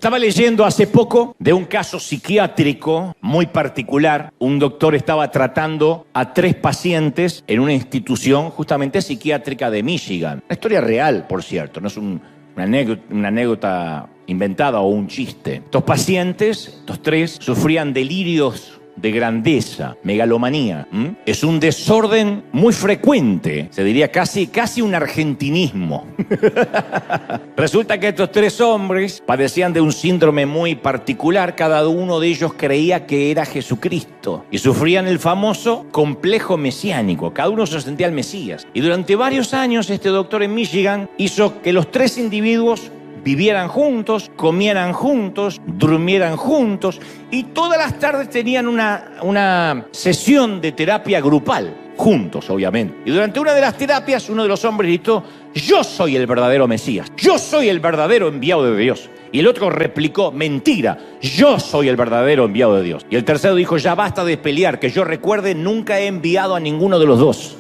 Estaba leyendo hace poco de un caso psiquiátrico muy particular. Un doctor estaba tratando a 3 pacientes en una institución justamente psiquiátrica de Michigan. Una historia real, por cierto, no es una anécdota inventada o un chiste. Estos pacientes, estos 3, sufrían delirios de grandeza, megalomanía. Es un desorden muy frecuente, se diría casi un argentinismo. Resulta que estos 3 hombres padecían de un síndrome muy particular. Cada uno de ellos creía que era Jesucristo y sufrían el famoso complejo mesiánico. Cada uno se sentía el Mesías. Y durante varios años este doctor en Michigan hizo que los 3 individuos vivieran juntos, comieran juntos, durmieran juntos y todas las tardes tenían una sesión de terapia grupal, juntos obviamente. Y durante una de las terapias uno de los hombres gritó: "Yo soy el verdadero Mesías, yo soy el verdadero enviado de Dios". Y el otro replicó: "Mentira, yo soy el verdadero enviado de Dios". Y el tercero dijo: "Ya basta de pelear, que yo recuerde nunca he enviado a ninguno de los dos".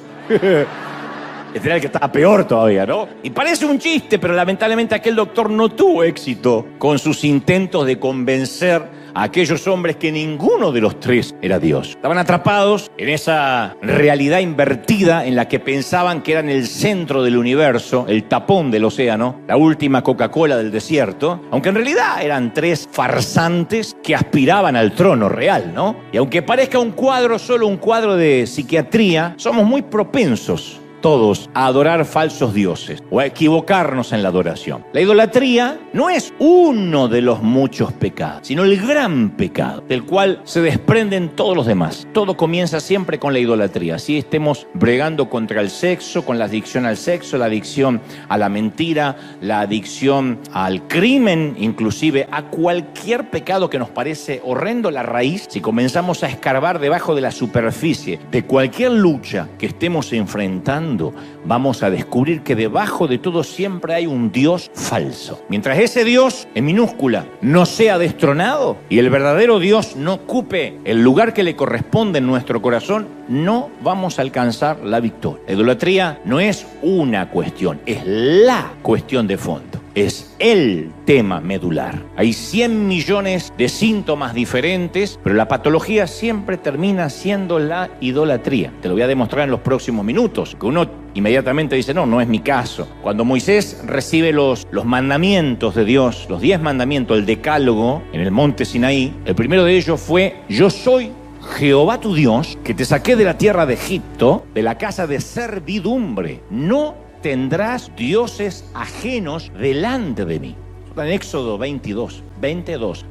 Este era el que estaba peor todavía, ¿no? Y parece un chiste, pero lamentablemente aquel doctor no tuvo éxito con sus intentos de convencer a aquellos hombres que ninguno de los 3 era Dios. Estaban atrapados en esa realidad invertida en la que pensaban que eran el centro del universo, el tapón del océano, la última Coca-Cola del desierto, aunque en realidad eran 3 farsantes que aspiraban al trono real, ¿no? Y aunque parezca un cuadro, solo un cuadro de psiquiatría, somos muy propensos todos a adorar falsos dioses o a equivocarnos en la adoración. La idolatría no es uno de los muchos pecados, sino el gran pecado del cual se desprenden todos los demás. Todo comienza siempre con la idolatría. Así estemos bregando contra el sexo, con la adicción al sexo, la adicción a la mentira, la adicción al crimen, inclusive a cualquier pecado que nos parece horrendo. La raíz, si comenzamos a escarbar debajo de la superficie de cualquier lucha que estemos enfrentando, vamos a descubrir que debajo de todo siempre hay un Dios falso. Mientras ese Dios, en minúscula, no sea destronado y el verdadero Dios no ocupe el lugar que le corresponde en nuestro corazón, no vamos a alcanzar la victoria. La idolatría no es una cuestión, es la cuestión de fondo. Es el tema medular. Hay 100 millones de síntomas diferentes, pero la patología siempre termina siendo la idolatría. Te lo voy a demostrar en los próximos minutos. Que uno inmediatamente dice: no es mi caso. Cuando Moisés recibe los mandamientos de Dios, los 10 mandamientos, el decálogo, en el monte Sinaí, el primero de ellos fue: "Yo soy Jehová tu Dios, que te saqué de la tierra de Egipto, de la casa de servidumbre. No tendrás dioses ajenos delante de mí". En Éxodo 22.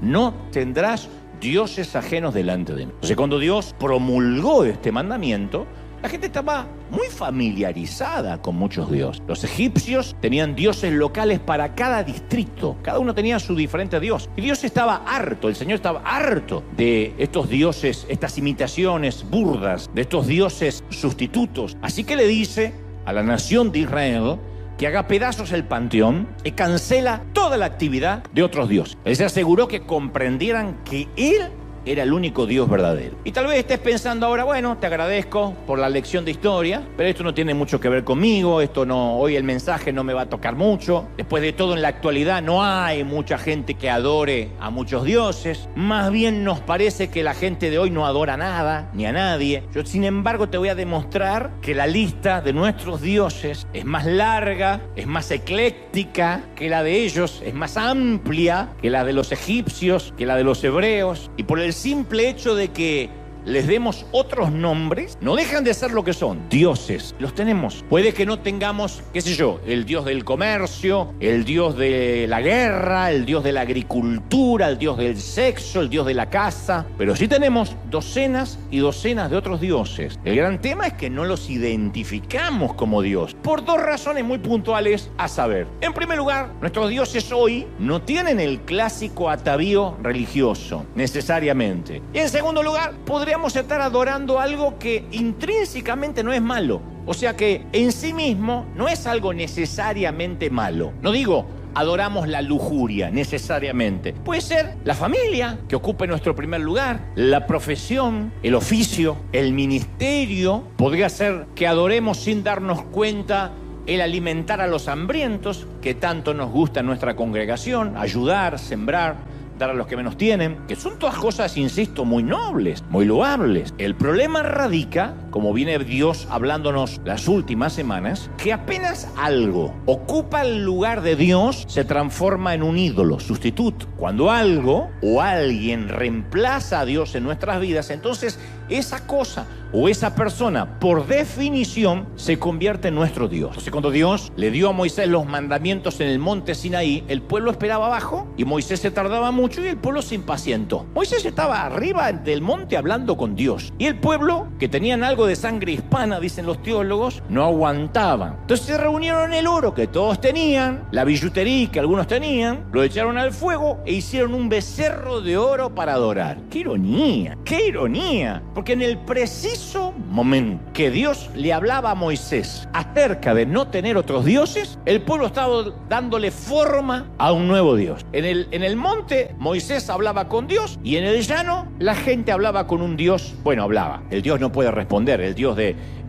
No tendrás dioses ajenos delante de mí. Entonces, cuando Dios promulgó este mandamiento, la gente estaba muy familiarizada con muchos dioses. Los egipcios tenían dioses locales para cada distrito. Cada uno tenía su diferente dios. Y Dios estaba harto, el Señor estaba harto de estos dioses, estas imitaciones burdas, de estos dioses sustitutos. Así que le dice a la nación de Israel que haga pedazos el panteón y cancela toda la actividad de otros dioses. Él se aseguró que comprendieran que Él era el único Dios verdadero. Y tal vez estés pensando ahora: bueno, te agradezco por la lección de historia, pero esto no tiene mucho que ver conmigo, hoy el mensaje no me va a tocar mucho. Después de todo, en la actualidad no hay mucha gente que adore a muchos dioses. Más bien nos parece que la gente de hoy no adora nada, ni a nadie. Yo, sin embargo, te voy a demostrar que la lista de nuestros dioses es más larga, es más ecléctica que la de ellos, es más amplia que la de los egipcios, que la de los hebreos. Y por el simple hecho de que les demos otros nombres, no dejan de ser lo que son, dioses. Los tenemos. Puede que no tengamos, qué sé yo, el dios del comercio, el dios de la guerra, el dios de la agricultura, el dios del sexo, el dios de la casa, pero sí tenemos docenas y docenas de otros dioses. El gran tema es que no los identificamos como Dios, por 2 razones muy puntuales a saber. En primer lugar, nuestros dioses hoy no tienen el clásico atavío religioso, necesariamente. Y en segundo lugar, podríamos estar adorando algo que intrínsecamente no es malo. O sea que en sí mismo no es algo necesariamente malo. No digo adoramos la lujuria necesariamente. Puede ser la familia que ocupe nuestro primer lugar, la profesión, el oficio, el ministerio. Podría ser que adoremos sin darnos cuenta el alimentar a los hambrientos, que tanto nos gusta en nuestra congregación, ayudar, sembrar, dar a los que menos tienen, que son todas cosas, insisto, muy nobles, muy loables. El problema radica, como viene Dios hablándonos las últimas semanas, que apenas algo ocupa el lugar de Dios, se transforma en un ídolo, sustituto. Cuando algo o alguien reemplaza a Dios en nuestras vidas, entonces esa cosa o esa persona, por definición, se convierte en nuestro Dios. Entonces, cuando Dios le dio a Moisés los mandamientos en el monte Sinaí, el pueblo esperaba abajo y Moisés se tardaba mucho y el pueblo se impacientó. Moisés estaba arriba del monte hablando con Dios y el pueblo, que tenían algo de sangre hispana, dicen los teólogos, no aguantaban. Entonces se reunieron el oro que todos tenían, la billutería que algunos tenían, lo echaron al fuego e hicieron un becerro de oro para adorar. ¡Qué ironía! ¡Qué ironía! Porque en el preciso momento que Dios le hablaba a Moisés acerca de no tener otros dioses, el pueblo estaba dándole forma a un nuevo Dios. En el monte Moisés hablaba con Dios y en el llano la gente hablaba con un Dios, bueno, hablaba, el Dios no puede responder, el Dios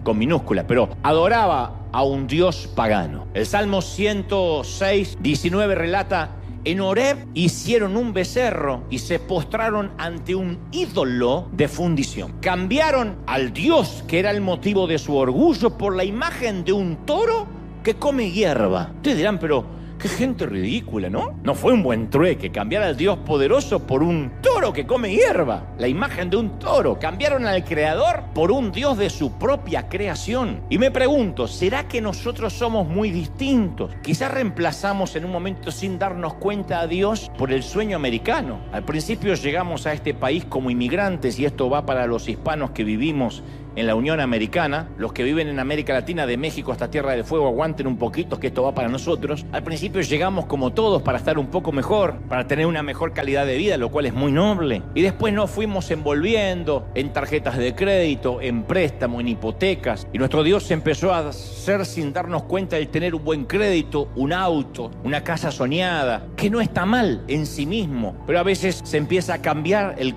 con minúscula, pero adoraba a un Dios pagano. El Salmo 106, 19 relata: en Horeb hicieron un becerro y se postraron ante un ídolo de fundición. Cambiaron al Dios que era el motivo de su orgullo por la imagen de un toro que come hierba. Ustedes dirán, pero qué gente ridícula, ¿no? No fue un buen trueque cambiar al Dios poderoso por un toro que come hierba. La imagen de un toro. Cambiaron al Creador por un Dios de su propia creación. Y me pregunto, ¿será que nosotros somos muy distintos? Quizás reemplazamos en un momento sin darnos cuenta a Dios por el sueño americano. Al principio llegamos a este país como inmigrantes, y esto va para los hispanos que vivimos en la Unión Americana. Los que viven en América Latina, de México hasta Tierra del Fuego, aguanten un poquito que esto va para nosotros. Al principio llegamos como todos para estar un poco mejor, para tener una mejor calidad de vida, lo cual es muy noble. Y después nos fuimos envolviendo en tarjetas de crédito, en préstamo, en hipotecas. Y nuestro Dios se empezó a hacer sin darnos cuenta el tener un buen crédito, un auto, una casa soñada, que no está mal en sí mismo. Pero a veces se empieza a cambiar el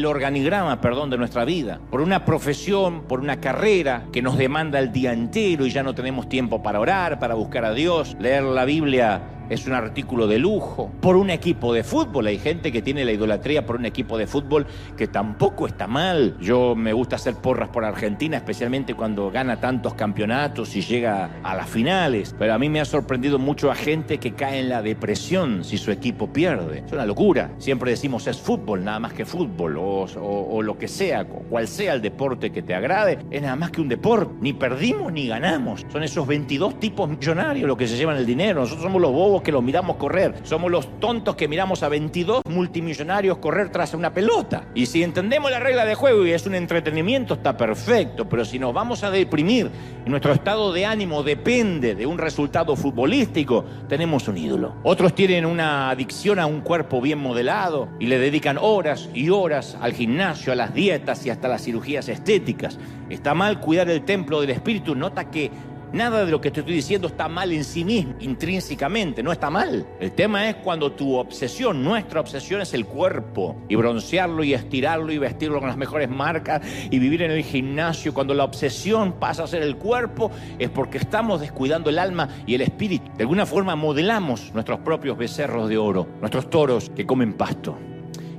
organigrama de nuestra vida. Por una profesión, por una carrera que nos demanda el día entero y ya no tenemos tiempo para orar, para buscar a Dios. Leer la Biblia es un artículo de lujo. Por un equipo de fútbol, hay gente que tiene la idolatría por un equipo de fútbol, que tampoco está mal. Yo me gusta hacer porras por Argentina, especialmente cuando gana tantos campeonatos y llega a las finales. Pero a mí me ha sorprendido mucho a gente que cae en la depresión si su equipo pierde. Es una locura. Siempre decimos es fútbol, nada más que fútbol, o lo que sea, cual sea el deporte que te agrade, es nada más que un deporte. Ni perdimos ni ganamos. Son esos 22 tipos millonarios los que se llevan el dinero. Nosotros somos los bobos que los miramos correr. Somos los tontos que miramos a 22 multimillonarios correr tras una pelota. Y si entendemos la regla de juego y es un entretenimiento, está perfecto. Pero si nos vamos a deprimir y nuestro estado de ánimo depende de un resultado futbolístico, tenemos un ídolo. Otros tienen una adicción a un cuerpo bien modelado y le dedican horas y horas al gimnasio, a las dietas y hasta las cirugías estéticas. Está mal cuidar el templo del espíritu. Nota que nada de lo que te estoy diciendo está mal en sí mismo, intrínsecamente, no está mal. El tema es cuando tu obsesión, nuestra obsesión, es el cuerpo, y broncearlo y estirarlo y vestirlo con las mejores marcas y vivir en el gimnasio. Cuando la obsesión pasa a ser el cuerpo, es porque estamos descuidando el alma y el espíritu. De alguna forma modelamos nuestros propios becerros de oro, nuestros toros que comen pasto.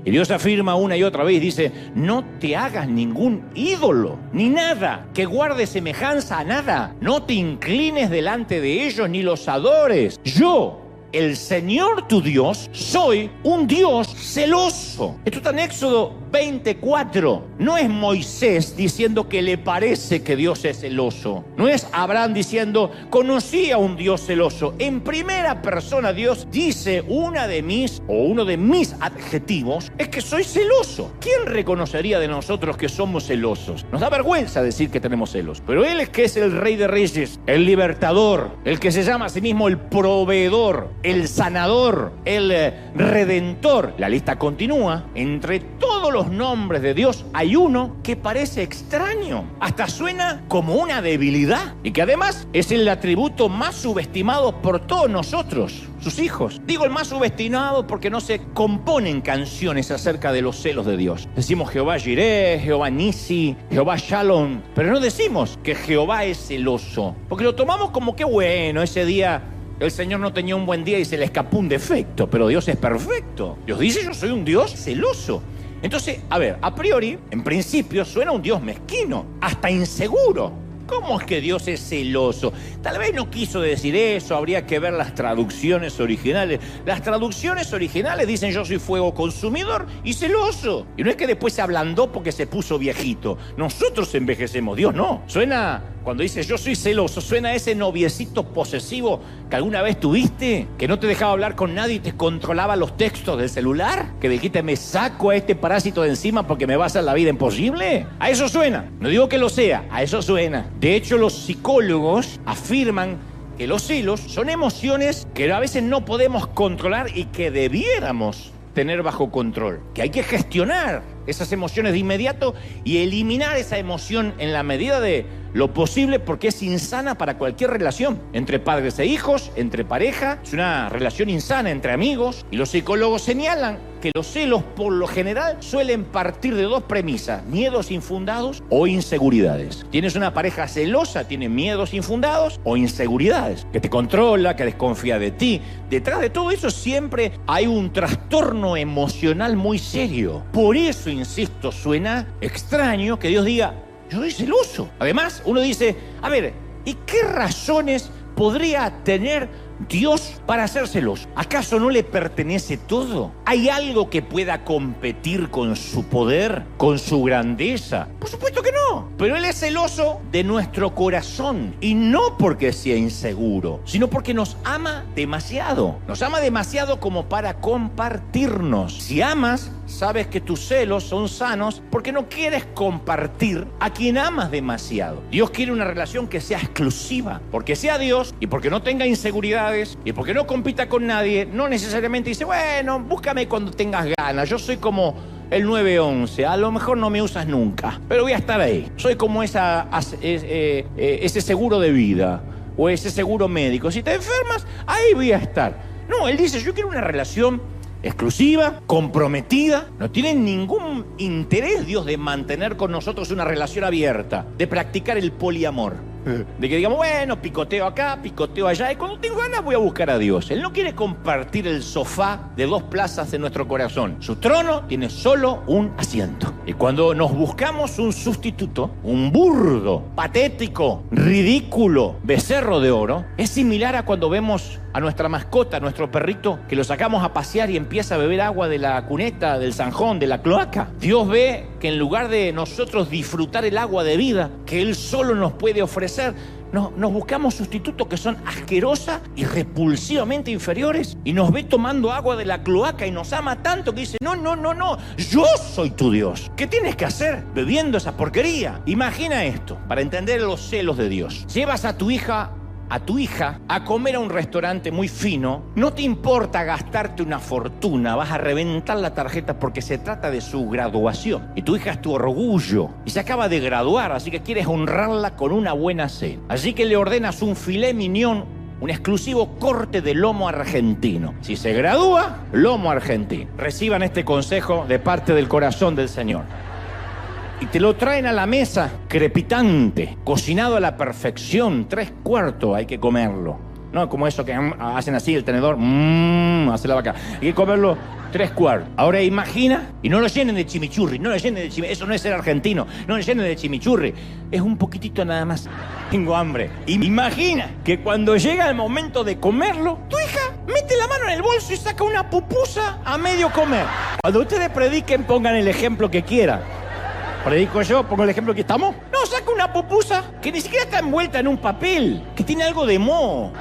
Y Dios afirma una y otra vez, dice: no te hagas ningún ídolo, ni nada que guarde semejanza a nada. No te inclines delante de ellos, ni los adores. Yo, el Señor tu Dios, soy un Dios celoso. Esto está en Éxodo 24. No es Moisés diciendo que le parece que Dios es celoso. No es Abraham diciendo conocí a un Dios celoso. En primera persona Dios dice uno de mis adjetivos es que soy celoso. ¿Quién reconocería de nosotros que somos celosos? Nos da vergüenza decir que tenemos celos. Pero Él es que es el Rey de Reyes, el libertador, el que se llama a sí mismo el proveedor, el sanador, el redentor. La lista continúa. Entre todos los los nombres de Dios hay uno que parece extraño, hasta suena como una debilidad y que además es el atributo más subestimado por todos nosotros, sus hijos. Digo el más subestimado porque no se componen canciones acerca de los celos de Dios. Decimos Jehová Jireh, Jehová Nisi, Jehová Shalom, pero no decimos que Jehová es celoso, porque lo tomamos como que bueno, ese día el Señor no tenía un buen día y se le escapó un defecto, pero Dios es perfecto. Dios dice, yo soy un Dios celoso. Entonces, a ver, a priori, en principio, suena un Dios mezquino, hasta inseguro. ¿Cómo es que Dios es celoso? Tal vez no quiso decir eso, habría que ver las traducciones originales. Las traducciones originales dicen yo soy fuego consumidor y celoso. Y no es que después se ablandó porque se puso viejito. Nosotros envejecemos, Dios no. Suena, cuando dice yo soy celoso, suena a ese noviecito posesivo que alguna vez tuviste, que no te dejaba hablar con nadie y te controlaba los textos del celular, que dijiste me saco a este parásito de encima porque me va a hacer la vida imposible. A eso suena. No digo que lo sea, a eso suena. De hecho, los psicólogos afirman que los celos son emociones que a veces no podemos controlar y que debiéramos tener bajo control, que hay que gestionar esas emociones de inmediato y eliminar esa emoción en la medida de lo posible, porque es insana para cualquier relación, entre padres e hijos, entre pareja, es una relación insana entre amigos, y los psicólogos señalan que los celos por lo general suelen partir de dos premisas: miedos infundados o inseguridades. Tienes una pareja celosa, tiene miedos infundados o inseguridades, que te controla, que desconfía de ti. Detrás de todo eso siempre hay un trastorno emocional muy serio. Por eso, insisto, suena extraño que Dios diga yo soy celoso. Además, uno dice, a ver, ¿y qué razones podría tener Dios para ser celoso? ¿Acaso no le pertenece todo? ¿Hay algo que pueda competir con su poder, con su grandeza? Por supuesto que no. Pero Él es celoso de nuestro corazón. Y no porque sea inseguro, sino porque nos ama demasiado. Nos ama demasiado como para compartirnos. Si amas, sabes que tus celos son sanos porque no quieres compartir a quien amas demasiado. Dios quiere una relación que sea exclusiva, porque sea Dios y porque no tenga inseguridades y porque no compita con nadie. No necesariamente dice, bueno, búscame cuando tengas ganas, yo soy como el 911, a lo mejor no me usas nunca, pero voy a estar ahí. Soy como ese seguro de vida o ese seguro médico. Si te enfermas, ahí voy a estar. No, Él dice, yo quiero una relación exclusiva, comprometida. No tiene ningún interés Dios de mantener con nosotros una relación abierta, de practicar el poliamor. De que digamos, bueno, picoteo acá, picoteo allá, y cuando tengo ganas voy a buscar a Dios. Él no quiere compartir el sofá de dos plazas de nuestro corazón. Su trono tiene solo un asiento. Y cuando nos buscamos un sustituto, un burdo, patético, ridículo becerro de oro, es similar a cuando vemos a nuestra mascota, a nuestro perrito, que lo sacamos a pasear y empieza a beber agua de la cuneta, del zanjón, de la cloaca. Dios ve que en lugar de nosotros disfrutar el agua de vida que Él solo nos puede ofrecer, nos buscamos sustitutos que son asquerosa y repulsivamente inferiores, y nos ve tomando agua de la cloaca y nos ama tanto que dice, no, yo soy tu Dios. ¿Qué tienes que hacer bebiendo esa porquería? Imagina esto, para entender los celos de Dios. Llevas a tu hija a comer a un restaurante muy fino, no te importa gastarte una fortuna, vas a reventar la tarjeta porque se trata de su graduación. Y tu hija es tu orgullo y se acaba de graduar, así que quieres honrarla con una buena cena. Así que le ordenas un filet mignon, un exclusivo corte de lomo argentino. Si se gradúa, lomo argentino. Reciban este consejo de parte del corazón del Señor. Y te lo traen a la mesa crepitante, cocinado a la perfección, 3/4 hay que comerlo. No como eso que hacen así el tenedor, hace la vaca. Hay que comerlo 3/4. Ahora imagina, y no lo llenen de chimichurri, eso no es ser argentino, no lo llenen de chimichurri, es un poquitito nada más. Tengo hambre. Imagina que cuando llega el momento de comerlo, tu hija mete la mano en el bolso y saca una pupusa a medio comer. Cuando ustedes prediquen, pongan el ejemplo que quieran. Predico yo, pongo el ejemplo que estamos. No, saca una pupusa que ni siquiera está envuelta en un papel, que tiene algo de moho.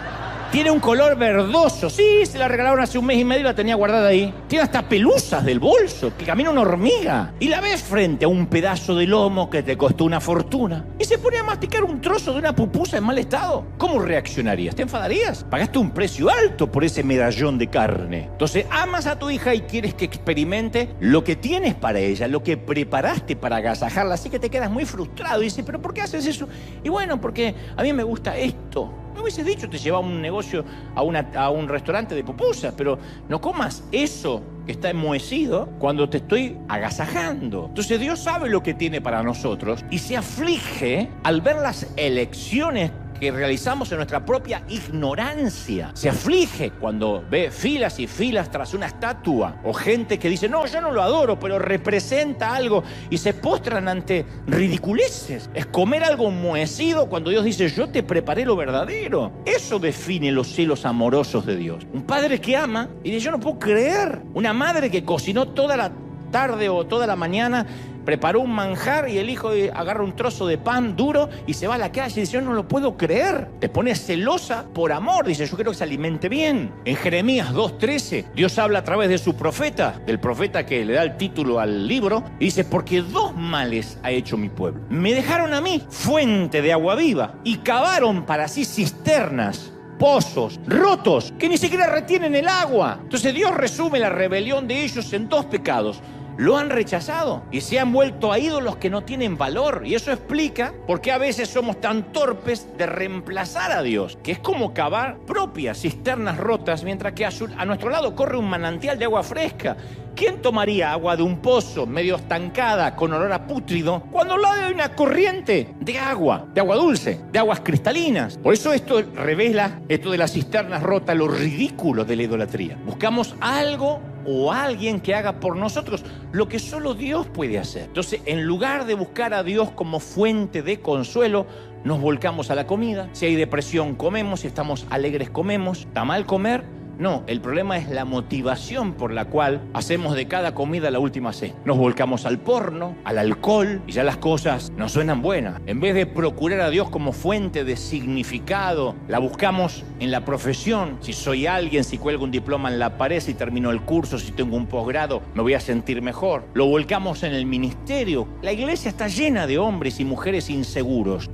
Tiene un color verdoso. Sí, se la regalaron hace un mes y medio y la tenía guardada ahí. Tiene hasta pelusas del bolso, que camina una hormiga. Y la ves frente a un pedazo de lomo que te costó una fortuna. Y se pone a masticar un trozo de una pupusa en mal estado. ¿Cómo reaccionarías? ¿Te enfadarías? Pagaste un precio alto por ese medallón de carne. Entonces, amas a tu hija y quieres que experimente lo que tienes para ella, lo que preparaste para agasajarla. Así que te quedas muy frustrado. Y dices, ¿pero por qué haces eso? Y bueno, porque a mí me gusta esto. Me hubieses dicho, te llevaba un negocio a un restaurante de pupusas, pero no comas eso que está enmohecido cuando te estoy agasajando. Entonces Dios sabe lo que tiene para nosotros y se aflige al ver las elecciones que realizamos en nuestra propia ignorancia. Se aflige cuando ve filas y filas tras una estatua o gente que dice, no, yo no lo adoro, pero representa algo, y se postran ante ridiculeces. Es comer algo enmohecido cuando Dios dice, yo te preparé lo verdadero. Eso define los celos amorosos de Dios. Un padre que ama y dice, yo no puedo creer. Una madre que cocinó toda la tarde o toda la mañana, preparó un manjar y el hijo agarra un trozo de pan duro y se va a la calle y dice, yo no lo puedo creer. Te pones celosa por amor, dice, yo quiero que se alimente bien. En Jeremías 2:13, Dios habla a través de su profeta, del profeta que le da el título al libro, y dice, porque dos males ha hecho mi pueblo. Me dejaron a mí fuente de agua viva y cavaron para sí cisternas, pozos rotos que ni siquiera retienen el agua. Entonces Dios resume la rebelión de ellos en dos pecados. Lo han rechazado y se han vuelto a ídolos que no tienen valor. Y eso explica por qué a veces somos tan torpes de reemplazar a Dios, que es como cavar propias cisternas rotas, mientras que a nuestro lado corre un manantial de agua fresca. ¿Quién tomaría agua de un pozo medio estancada con olor a pútrido cuando al lado hay una corriente de agua dulce, de aguas cristalinas? Por eso esto revela, esto de las cisternas rotas, lo ridículo de la idolatría. Buscamos algo o alguien que haga por nosotros lo que solo Dios puede hacer. Entonces, en lugar de buscar a Dios como fuente de consuelo, nos volcamos a la comida. Si hay depresión, comemos. Si estamos alegres, comemos. ¿Está mal comer? No, el problema es la motivación por la cual hacemos de cada comida la última cena. Nos volcamos al porno, al alcohol, y ya las cosas nos suenan buenas. En vez de procurar a Dios como fuente de significado, la buscamos en la profesión. Si soy alguien, si cuelgo un diploma en la pared, si termino el curso, si tengo un posgrado, me voy a sentir mejor. Lo volcamos en el ministerio. La iglesia está llena de hombres y mujeres inseguros,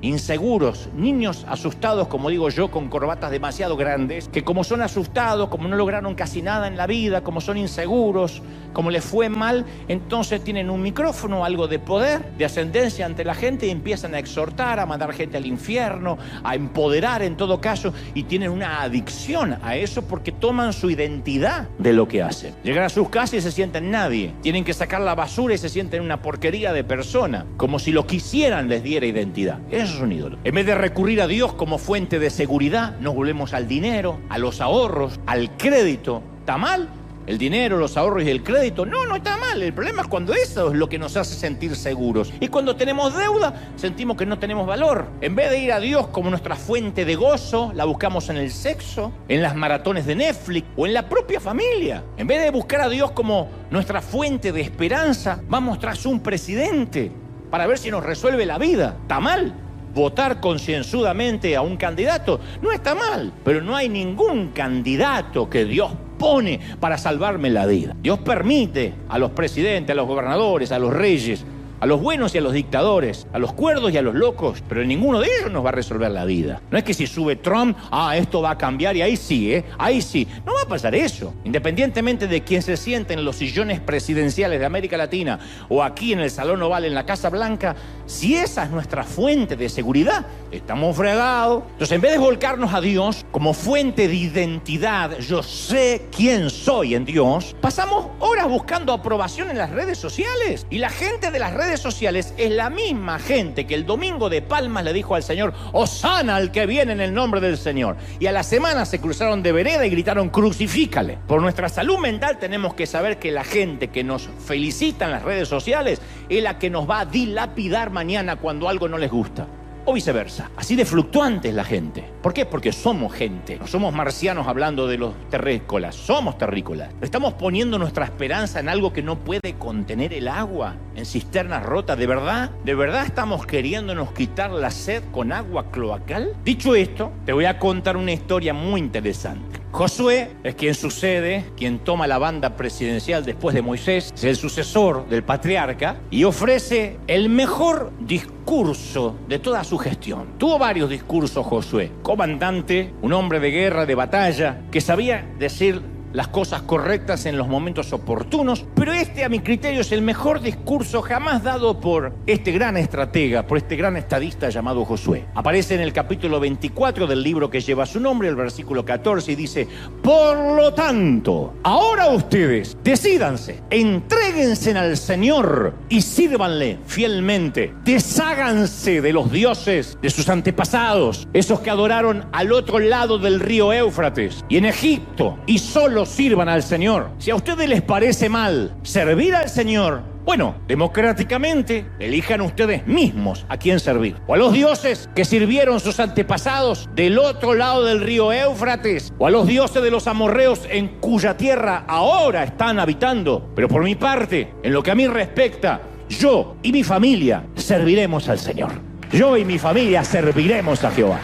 niños asustados, como digo yo, con corbatas demasiado grandes, que como son asustados, como no lograron casi nada en la vida, como son inseguros, como les fue mal, entonces tienen un micrófono, algo de poder, de ascendencia ante la gente, y empiezan a exhortar, a mandar gente al infierno, a empoderar en todo caso, y tienen una adicción a eso porque toman su identidad de lo que hacen. Llegan a sus casas y se sienten nadie, tienen que sacar la basura y se sienten una porquería de persona, como si lo quisieran les diera identidad. Eso es un ídolo. En vez de recurrir a Dios como fuente de seguridad, nos volvemos al dinero, a los ahorros, al crédito. ¿Está mal el dinero, los ahorros y el crédito? No, no está mal. El problema es cuando eso es lo que nos hace sentir seguros. Y cuando tenemos deuda, sentimos que no tenemos valor. En vez de ir a Dios como nuestra fuente de gozo, la buscamos en el sexo, en las maratones de Netflix o en la propia familia. En vez de buscar a Dios como nuestra fuente de esperanza, vamos tras un presidente para ver si nos resuelve la vida. ¿Está mal votar concienzudamente a un candidato? No está mal, pero no hay ningún candidato que Dios pone para salvarme la vida. Dios permite a los presidentes, a los gobernadores, a los reyes, a los buenos y a los dictadores, a los cuerdos y a los locos, pero ninguno de ellos nos va a resolver la vida. No es que si sube Trump, esto va a cambiar y ahí sí, ahí sí. No va a pasar eso. Independientemente de quién se siente en los sillones presidenciales de América Latina o aquí en el Salón Oval en la Casa Blanca, si esa es nuestra fuente de seguridad, estamos fregados. Entonces, en vez de volcarnos a Dios como fuente de identidad, yo sé quién soy en Dios, pasamos horas buscando aprobación en las redes sociales. Y la gente de las redes sociales es la misma gente que el domingo de Palmas le dijo al Señor, Hosana al que viene en el nombre del Señor. Y a la semana se cruzaron de vereda y gritaron, crucifícale. Por nuestra salud mental tenemos que saber que la gente que nos felicita en las redes sociales es la que nos va a dilapidar mañana cuando algo no les gusta. o viceversa. Así de fluctuante es la gente. ¿Por qué? Porque somos gente. No somos marcianos hablando de los terrícolas, somos terrícolas. Estamos poniendo nuestra esperanza en algo que no puede contener el agua, en cisternas rotas. ¿De verdad? ¿De verdad estamos queriéndonos quitar la sed con agua cloacal? Dicho esto, te voy a contar una historia muy interesante. Josué es quien sucede, quien toma la banda presidencial después de Moisés, es el sucesor del patriarca y ofrece el mejor discurso de toda su gestión. Tuvo varios discursos Josué, comandante, un hombre de guerra, de batalla, que sabía decir las cosas correctas en los momentos oportunos, pero a mi criterio, es el mejor discurso jamás dado por este gran estratega, por este gran estadista llamado Josué. Aparece en el capítulo 24 del libro que lleva su nombre, el versículo 14, y dice: por lo tanto, ahora ustedes decídanse, entréguense al Señor y sírvanle fielmente. Desháganse de los dioses de sus antepasados, esos que adoraron al otro lado del río Éufrates y en Egipto, y solo sirvan al Señor. Si a ustedes les parece mal servir al Señor, bueno, democráticamente elijan ustedes mismos a quién servir. O a los dioses que sirvieron sus antepasados del otro lado del río Éufrates, o a los dioses de los amorreos en cuya tierra ahora están habitando. Pero por mi parte, en lo que a mí respecta, yo y mi familia serviremos al Señor. Yo y mi familia serviremos a Jehová.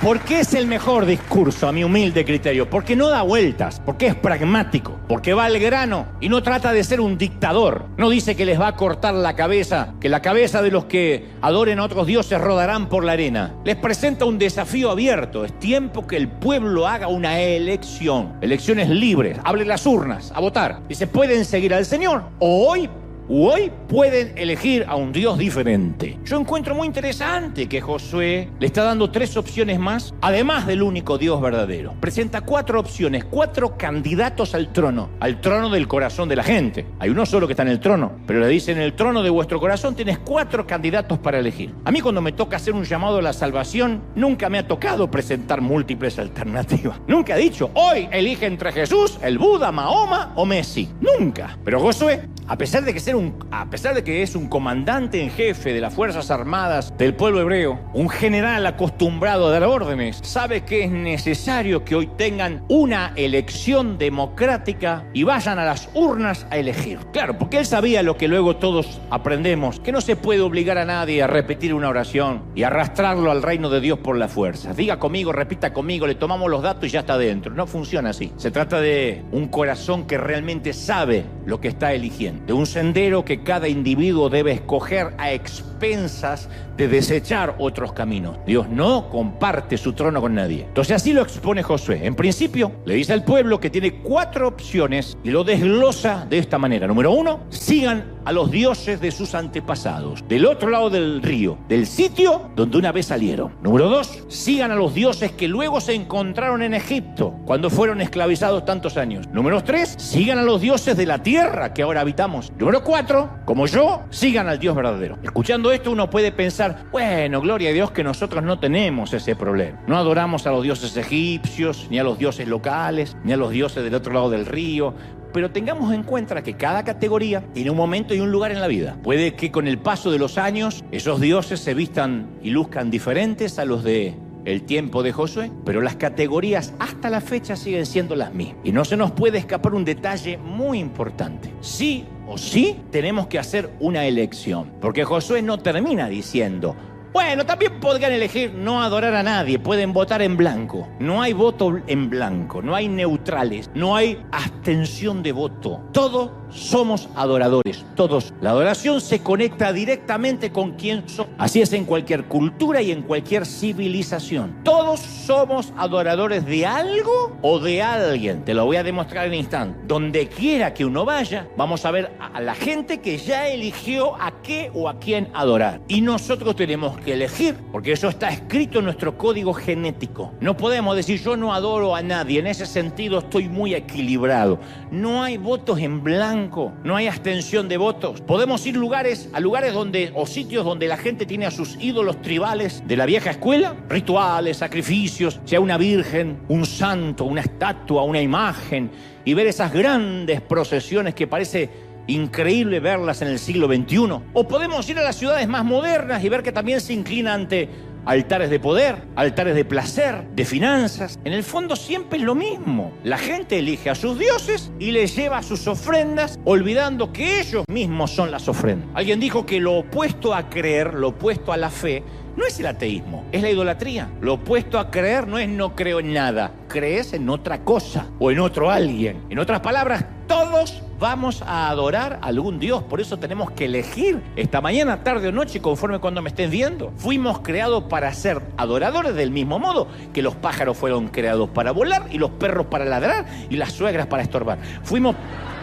¿Por qué es el mejor discurso, a mi humilde criterio? Porque no da vueltas, porque es pragmático, porque va al grano y no trata de ser un dictador. No dice que les va a cortar la cabeza, que la cabeza de los que adoren a otros dioses rodarán por la arena. Les presenta un desafío abierto. Es tiempo que el pueblo haga una elección. Elecciones libres. Hable las urnas, a votar. Y se pueden seguir al Señor o hoy pueden elegir a un Dios diferente. Yo encuentro muy interesante que Josué le está dando 3 opciones más, además del único Dios verdadero. Presenta 4 opciones, 4 candidatos al trono del corazón de la gente. Hay uno solo que está en el trono, pero le dice: en el trono de vuestro corazón tienes 4 candidatos para elegir. A mí, cuando me toca hacer un llamado a la salvación, nunca me ha tocado presentar múltiples alternativas. Nunca he dicho: hoy elige entre Jesús, el Buda, Mahoma o Messi. Nunca. Pero Josué, a pesar de que es un comandante en jefe de las Fuerzas Armadas del pueblo hebreo, un general acostumbrado a dar órdenes, sabe que es necesario que hoy tengan una elección democrática y vayan a las urnas a elegir. Claro, porque él sabía lo que luego todos aprendemos, que no se puede obligar a nadie a repetir una oración y arrastrarlo al reino de Dios por la fuerza. Diga conmigo, repita conmigo, le tomamos los datos y ya está dentro. No funciona así. Se trata de un corazón que realmente sabe lo que está eligiendo, de un sendero que cada individuo debe escoger a expensas de desechar otros caminos. Dios no comparte su trono con nadie. Entonces así lo expone Josué. En principio, le dice al pueblo que tiene 4 opciones y lo desglosa de esta manera. Número 1, sigan a los dioses de sus antepasados, del otro lado del río, del sitio donde una vez salieron. Número 2, sigan a los dioses que luego se encontraron en Egipto, cuando fueron esclavizados tantos años. Número 3, sigan a los dioses de la tierra que ahora habitamos. Número 4, como yo, sigan al Dios verdadero. Escuchando esto, uno puede pensar: bueno, gloria a Dios que nosotros no tenemos ese problema. No adoramos a los dioses egipcios, ni a los dioses locales, ni a los dioses del otro lado del río. Pero tengamos en cuenta que cada categoría tiene un momento y un lugar en la vida. Puede que con el paso de los años esos dioses se vistan y luzcan diferentes a los de el tiempo de Josué, pero las categorías hasta la fecha siguen siendo las mismas. Y no se nos puede escapar un detalle muy importante. Sí o sí tenemos que hacer una elección, porque Josué no termina diciendo: bueno, también podrían elegir no adorar a nadie, pueden votar en blanco. No hay voto en blanco, no hay neutrales, no hay abstención de voto. Todos somos adoradores, todos. La adoración se conecta directamente con quién somos. Así es en cualquier cultura y en cualquier civilización. Todos somos adoradores de algo o de alguien. Te lo voy a demostrar en instante. Donde quiera que uno vaya, vamos a ver a la gente que ya eligió a qué o a quién adorar. Y nosotros tenemos que elegir, porque eso está escrito en nuestro código genético. No podemos decir: yo no adoro a nadie. En ese sentido estoy muy equilibrado. No hay votos en blanco, no hay abstención de votos. Podemos ir a lugares o sitios donde la gente tiene a sus ídolos tribales de la vieja escuela, rituales, sacrificios, sea una virgen, un santo, una estatua, una imagen, y ver esas grandes procesiones que parece increíble verlas en el siglo XXI. O podemos ir a las ciudades más modernas y ver que también se inclina ante altares de poder, altares de placer, de finanzas. En el fondo siempre es lo mismo. La gente elige a sus dioses y les lleva sus ofrendas, olvidando que ellos mismos son las ofrendas. Alguien dijo que lo opuesto a creer, lo opuesto a la fe, no es el ateísmo, es la idolatría. Lo opuesto a creer no es no creo en nada, crees en otra cosa o en otro alguien. En otras palabras, todos vamos a adorar a algún Dios. Por eso tenemos que elegir esta mañana, tarde o noche, conforme cuando me estén viendo. Fuimos creados para ser adoradores del mismo modo que los pájaros fueron creados para volar y los perros para ladrar y las suegras para estorbar. Fuimos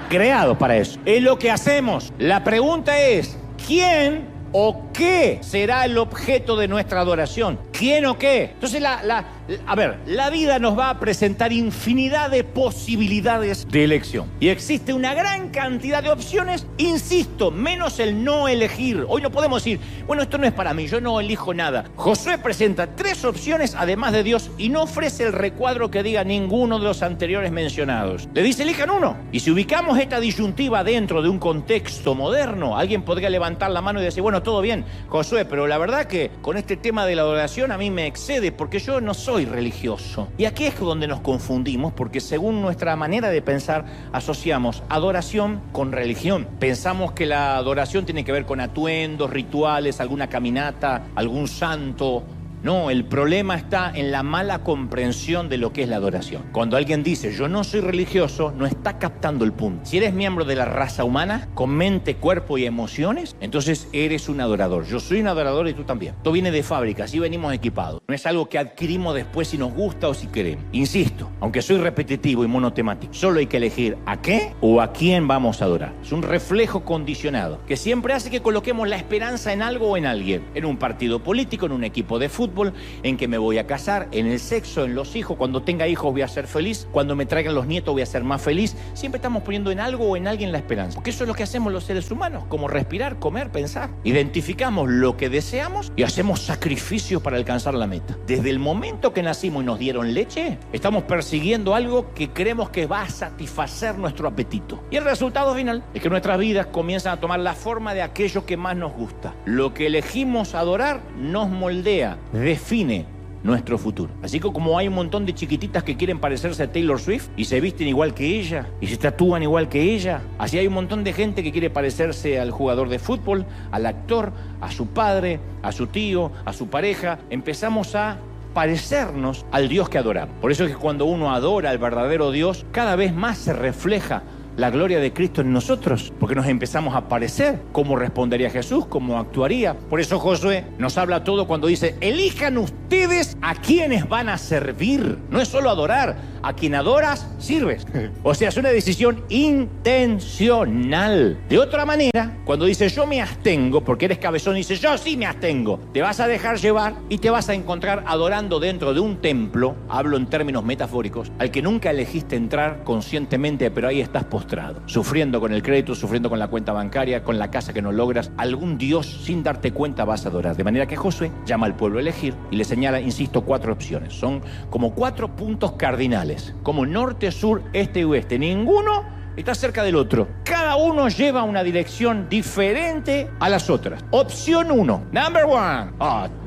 creados para eso. Es lo que hacemos. La pregunta es, ¿quién o qué será el objeto de nuestra adoración? ¿Quién o qué? Entonces, la vida nos va a presentar infinidad de posibilidades de elección. Y existe una gran cantidad de opciones, insisto, menos el no elegir. Hoy no podemos decir, bueno, esto no es para mí, yo no elijo nada. Josué presenta 3 opciones además de Dios y no ofrece el recuadro que diga ninguno de los anteriores mencionados. Le dice, elijan uno. Y si ubicamos esta disyuntiva dentro de un contexto moderno, alguien podría levantar la mano y decir, bueno, todo bien, Josué, pero la verdad que con este tema de la adoración a mí me excede porque yo no soy religioso. Y aquí es donde nos confundimos, porque según nuestra manera de pensar asociamos adoración con religión. Pensamos que la adoración tiene que ver con atuendos, rituales, alguna caminata, algún santo. No, el problema está en la mala comprensión de lo que es la adoración. Cuando alguien dice, yo no soy religioso, no está captando el punto. Si eres miembro de la raza humana, con mente, cuerpo y emociones, entonces eres un adorador. Yo soy un adorador y tú también. Esto viene de fábrica, así venimos equipados. No es algo que adquirimos después si nos gusta o si queremos. Insisto, aunque soy repetitivo y monotemático, solo hay que elegir a qué o a quién vamos a adorar. Es un reflejo condicionado que siempre hace que coloquemos la esperanza en algo o en alguien. En un partido político, en un equipo de fútbol, en que me voy a casar, en el sexo, en los hijos. Cuando tenga hijos voy a ser feliz, cuando me traigan los nietos voy a ser más feliz. Siempre estamos poniendo en algo o en alguien la esperanza, porque eso es lo que hacemos los seres humanos, como respirar, comer, pensar. Identificamos lo que deseamos y hacemos sacrificios para alcanzar la meta. Desde el momento que nacimos y nos dieron leche, estamos persiguiendo algo que creemos que va a satisfacer nuestro apetito. Y el resultado final es que nuestras vidas comienzan a tomar la forma de aquello que más nos gusta. Lo que elegimos adorar nos moldea, define nuestro futuro. Así que como hay un montón de chiquititas que quieren parecerse a Taylor Swift y se visten igual que ella y se tatúan igual que ella, así hay un montón de gente que quiere parecerse al jugador de fútbol, al actor, a su padre, a su tío, a su pareja. Empezamos a parecernos al Dios que adoramos. Por eso es que cuando uno adora al verdadero Dios, cada vez más se refleja la gloria de Cristo en nosotros, porque nos empezamos a parecer cómo respondería Jesús, cómo actuaría. Por eso Josué nos habla todo cuando dice, elijan ustedes a quienes van a servir. No es solo adorar, a quien adoras, sirves. O sea, es una decisión intencional. De otra manera, cuando dice yo me abstengo, porque eres cabezón, dice yo sí me abstengo, te vas a dejar llevar y te vas a encontrar adorando dentro de un templo, hablo en términos metafóricos, al que nunca elegiste entrar conscientemente, pero ahí estás postrado, sufriendo con el crédito, sufriendo con la cuenta bancaria, con la casa que no logras. Algún Dios sin darte cuenta vas a adorar. De manera que Josué llama al pueblo a elegir y le señala, insisto, 4 opciones. Son como 4 puntos cardinales, como norte, sur, este y oeste. Ninguno está cerca del otro. Cada uno lleva una dirección diferente a las otras. Opción 1, number 1.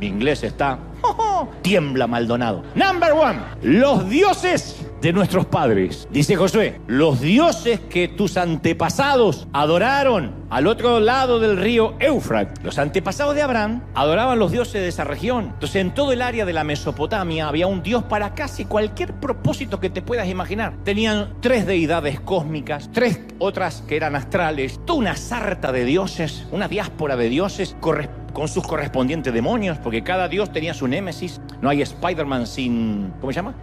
Mi inglés está... tiembla Maldonado. Number 1, los dioses de nuestros padres. Dice Josué, los dioses que tus antepasados adoraron al otro lado del río Éufrates. Los antepasados de Abraham adoraban los dioses de esa región. Entonces, en todo el área de la Mesopotamia había un dios para casi cualquier propósito que te puedas imaginar. Tenían 3 deidades cósmicas, 3 otras que eran astrales, toda una sarta de dioses, una diáspora de dioses con sus correspondientes demonios, porque cada dios tenía su némesis. No hay Spider-Man sin... ¿cómo se llama?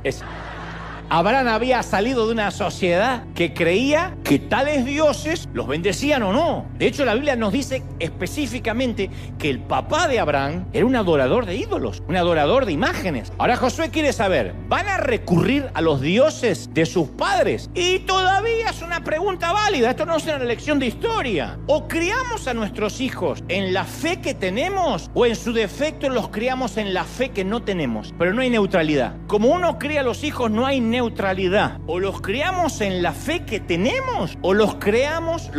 Abraham había salido de una sociedad que creía que tales dioses los bendecían o no. De hecho, la Biblia nos dice específicamente que el papá de Abraham era un adorador de ídolos, un adorador de imágenes. Ahora Josué quiere saber, ¿van a recurrir a los dioses de sus padres? Y todavía es una pregunta válida, esto no es una lección de historia. ¿O criamos a nuestros hijos en la fe que tenemos o en su defecto los criamos en la fe que no tenemos? Pero no hay neutralidad. Como uno cría a los hijos, no hay neutralidad neutralidad. O los criamos en la fe que tenemos, o los criamos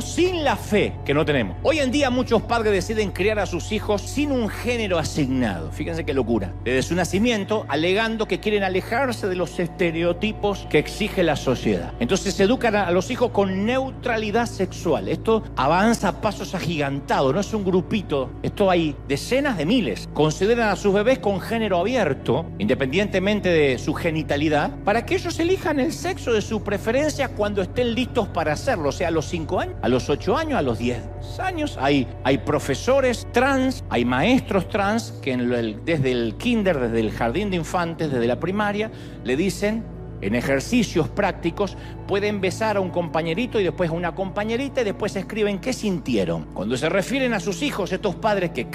sin la fe que no tenemos. Hoy en día muchos padres deciden criar a sus hijos sin un género asignado. Fíjense qué locura. Desde su nacimiento, alegando que quieren alejarse de los estereotipos que exige la sociedad. Entonces se educan a los hijos con neutralidad sexual. Esto avanza a pasos agigantados, no es un grupito. Esto hay decenas de miles. Consideran a sus bebés con género abierto, independientemente de su genitalidad, para que ellos elijan el sexo de su preferencia cuando estén listos para hacerlo. O sea, a los 5 años, a los 8 años, a los 10 años. Hay profesores trans, hay maestros trans que desde el kinder, desde el jardín de infantes, desde la primaria, le dicen, en ejercicios prácticos, pueden besar a un compañerito y después a una compañerita y después escriben qué sintieron. Cuando se refieren a sus hijos, estos padres que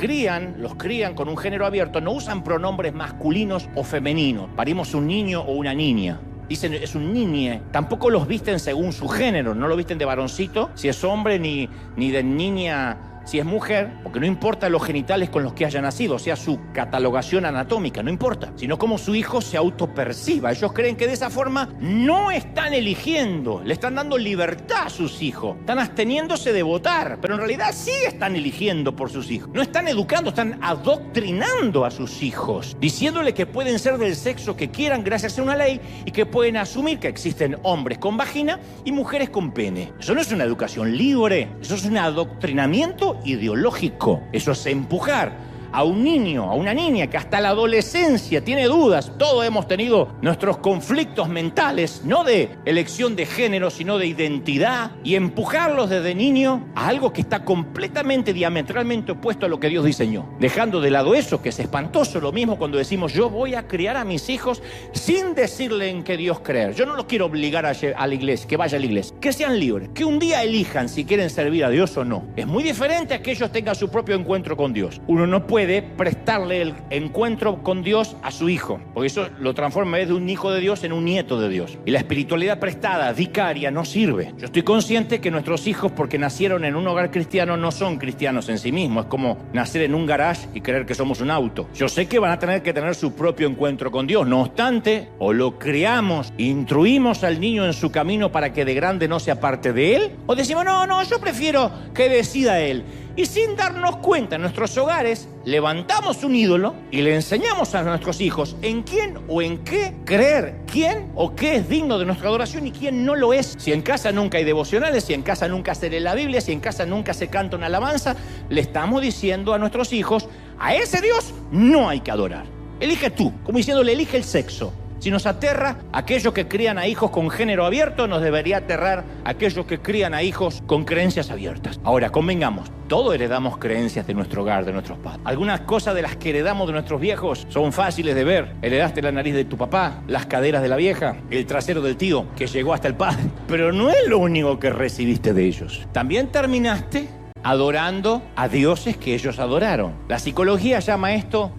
los crían con un género abierto, no usan pronombres masculinos o femeninos. Parimos un niño o una niña. Dicen, es un niñe. Tampoco los visten según su género. No lo visten de varoncito, si es hombre, ni de niña, si es mujer, porque no importa los genitales con los que haya nacido, o sea, su catalogación anatómica, no importa, sino cómo su hijo se autoperciba. Ellos creen que de esa forma no están eligiendo, le están dando libertad a sus hijos, están absteniéndose de votar, pero en realidad sí están eligiendo por sus hijos. No están educando, están adoctrinando a sus hijos, diciéndole que pueden ser del sexo que quieran gracias a una ley y que pueden asumir que existen hombres con vagina y mujeres con pene. Eso no es una educación libre, eso es un adoctrinamiento ideológico. Eso es empujar a un niño, a una niña que hasta la adolescencia tiene dudas. Todos hemos tenido nuestros conflictos mentales, no de elección de género, sino de identidad, y empujarlos desde niño a algo que está completamente, diametralmente opuesto a lo que Dios diseñó. Dejando de lado eso, que es espantoso. Lo mismo cuando decimos, yo voy a criar a mis hijos sin decirle en qué Dios creer. Yo no los quiero obligar a la iglesia, que vaya a la iglesia. Que sean libres, que un día elijan si quieren servir a Dios o no. Es muy diferente a que ellos tengan su propio encuentro con Dios. Uno no puede prestarle el encuentro con Dios a su hijo, porque eso lo transforma en vez de un hijo de Dios en un nieto de Dios. Y la espiritualidad prestada, vicaria, no sirve. Yo estoy consciente que nuestros hijos, porque nacieron en un hogar cristiano, no son cristianos en sí mismos. Es como nacer en un garage y creer que somos un auto. Yo sé que van a tener que tener su propio encuentro con Dios. No obstante, o lo criamos, instruimos al niño en su camino para que de grande no se aparte de él, o decimos, no, yo prefiero que decida él. Y sin darnos cuenta, en nuestros hogares levantamos un ídolo y le enseñamos a nuestros hijos en quién o en qué creer, quién o qué es digno de nuestra adoración y quién no lo es. Si en casa nunca hay devocionales, si en casa nunca se lee la Biblia, si en casa nunca se canta una alabanza, le estamos diciendo a nuestros hijos, a ese Dios no hay que adorar. Elige tú, como diciéndole, elige el sexo. Si nos aterra aquellos que crían a hijos con género abierto, nos debería aterrar aquellos que crían a hijos con creencias abiertas. Ahora, convengamos, todos heredamos creencias de nuestro hogar, de nuestros padres. Algunas cosas de las que heredamos de nuestros viejos son fáciles de ver. Heredaste la nariz de tu papá, las caderas de la vieja, el trasero del tío que llegó hasta el padre. Pero no es lo único que recibiste de ellos. También terminaste adorando a dioses que ellos adoraron. La psicología llama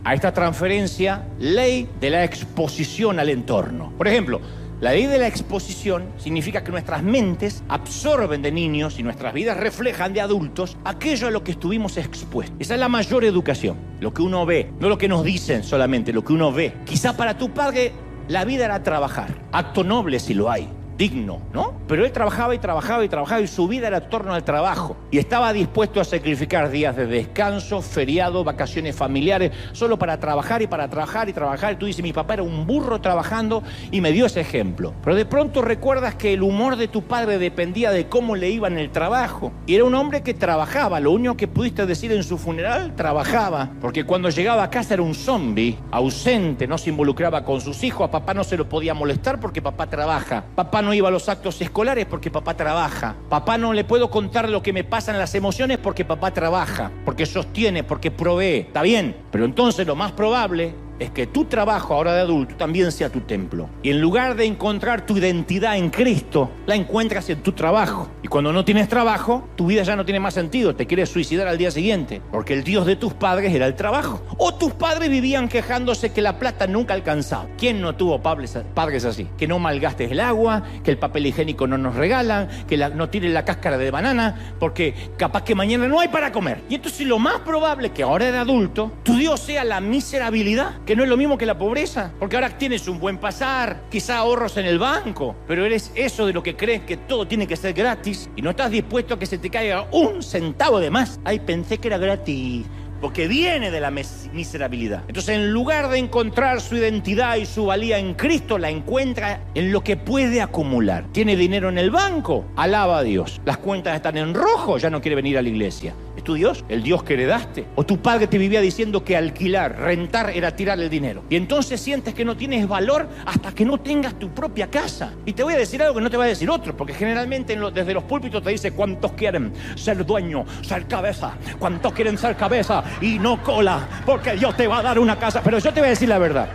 a esta transferencia, ley de la exposición al entorno. Por ejemplo, la ley de la exposición significa que nuestras mentes absorben de niños y nuestras vidas reflejan de adultos aquello a lo que estuvimos expuestos. Esa es la mayor educación, lo que uno ve, no lo que nos dicen solamente, lo que uno ve. Quizá para tu padre la vida era trabajar, acto noble si lo hay, digno, ¿no? Pero él trabajaba y su vida era en torno al trabajo y estaba dispuesto a sacrificar días de descanso, feriado, vacaciones familiares, solo para trabajar y para trabajar y trabajar. Y tú dices, mi papá era un burro trabajando y me dio ese ejemplo. Pero de pronto recuerdas que el humor de tu padre dependía de cómo le iba en el trabajo. Y era un hombre que trabajaba, lo único que pudiste decir en su funeral, trabajaba. Porque cuando llegaba a casa era un zombie, ausente, no se involucraba con sus hijos, a papá no se lo podía molestar porque papá trabaja. Papá no iba a los actos escolares porque papá trabaja. Papá no le puedo contar lo que me pasa en las emociones porque papá trabaja, porque sostiene, porque provee. Está bien, pero entonces lo más probable es que tu trabajo ahora de adulto también sea tu templo. Y en lugar de encontrar tu identidad en Cristo, la encuentras en tu trabajo. Y cuando no tienes trabajo, tu vida ya no tiene más sentido. Te quieres suicidar al día siguiente, porque el Dios de tus padres era el trabajo. O tus padres vivían quejándose que la plata nunca alcanzaba. ¿Quién no tuvo padres así? Que no malgastes el agua, que el papel higiénico no nos regalan, que no tiren la cáscara de banana, porque capaz que mañana no hay para comer. Y entonces lo más probable es que ahora de adulto, tu Dios sea la miserabilidad que no es lo mismo que la pobreza, porque ahora tienes un buen pasar, quizá ahorros en el banco, pero eres eso de lo que crees que todo tiene que ser gratis y no estás dispuesto a que se te caiga un centavo de más. Ay, pensé que era gratis. Porque viene de la miserabilidad. Entonces, en lugar de encontrar su identidad y su valía en Cristo, la encuentra en lo que puede acumular. ¿Tiene dinero en el banco? Alaba a Dios. Las cuentas están en rojo, ya no quiere venir a la iglesia. ¿Es tu Dios? ¿El Dios que heredaste? ¿O tu padre te vivía diciendo que alquilar, rentar era tirar el dinero? Y entonces sientes que no tienes valor hasta que no tengas tu propia casa. Y te voy a decir algo que no te va a decir otro, porque generalmente desde los púlpitos te dice cuántos quieren ser dueño, ser cabeza, cuántos quieren ser cabeza y no cola, porque Dios te va a dar una casa. Pero yo te voy a decir la verdad.